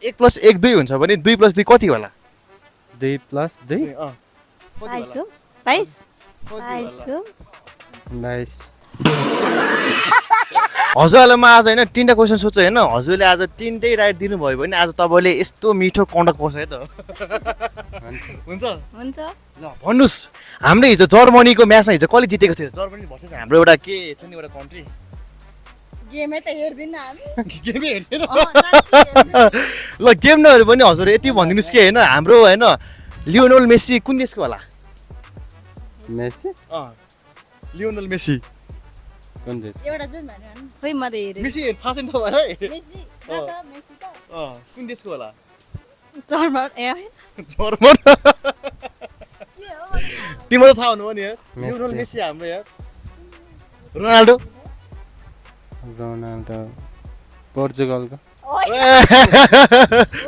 1 + 1 2 हुन्छ भने 2 + 2 कति होला? 2 + 2 22 22 22 22 हजुरलाई म आज हैन 3टा क्वेशन सोध्छु हैन हजुरले आज 3टै राइट दिनुभयो भने आज तपाईले यस्तो मिठो कन्डक पाउँछ है त हुन्छ हुन्छ ल भन्नुस् हाम्रो हिजो जर्मनीको म्याचमा हिजो कसले जितेको थियो जर्मनी भर्सेस हाम्रो एउटा के छ नि एउटा कन्ट्री गेमै त हेर्दिन हामी गेमै हेर्दैन साँच्चै हेर्दिन। ल गेम नहेरे पनि हजुर यति भनिदिनुस् कि हैन हाम्रो हैन लियोनल मेसी कुन देशको होला मेसी लियोनल मेसी कुन देश एउटा जुन भन्यो खोइ म त हेरेँ मेसी थाहा छैन तपाईँलाई मेसी थाहा छ मेसी त कुन देशको होला जर्मन ए जर्मन के हो तिमीलाई थाहा हुनु नि यार लियोनल मेसी हाम्रो यार रोनाल्डो रोनाल्डो पोर्चुगलको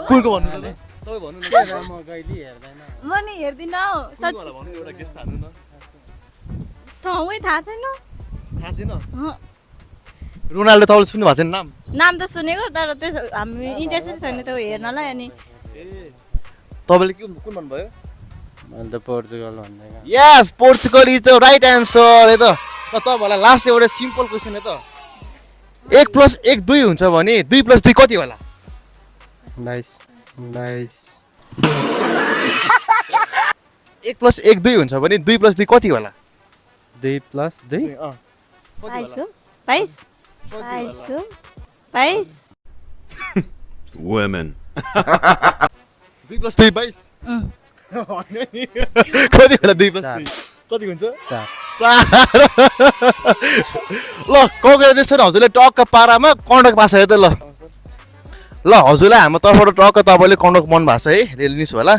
कुनको भन्नु त तपाईँ भन्नु न म कहिले हेर्दैन म नि हेर्दिन हौ कुनको होला भन्नु एउटा गेस हान्नु न ठाउँै थाहा छैन थाहा छैन रोनाल्डो तपाईँले सुन्नु भएको छैन नाम नाम त सुनेको तर त्यस हामी इन्ट्रेस्टेड छैन त हेर्नलाई अनि तपाईँले के कुन भन्नुभयो मैले त पोर्चुगल भन्दै यस Portugal is the right answer है त ल तपाईँहरूलाई लास्ट एउटा सिम्पल क्वेसन है त 1 + 1 2 हुन्छ भने 2 + 2 कति होला 22 1 + 1 2 हुन्छ भने 2 + 2 कति होला 2 + 2 22 22 22 22 Women. 2 + 2 22 कति होला 2 + 2 कति हुन्छ 4 ल कङ्ग्रेचुलेसन हजुरले टक्क पारामा कन्डक पास है त ल हजुरलाई हाम्रो तर्फबाट टक्क तपाईँले कन्डक मन भएको छ है रेलिनिस होला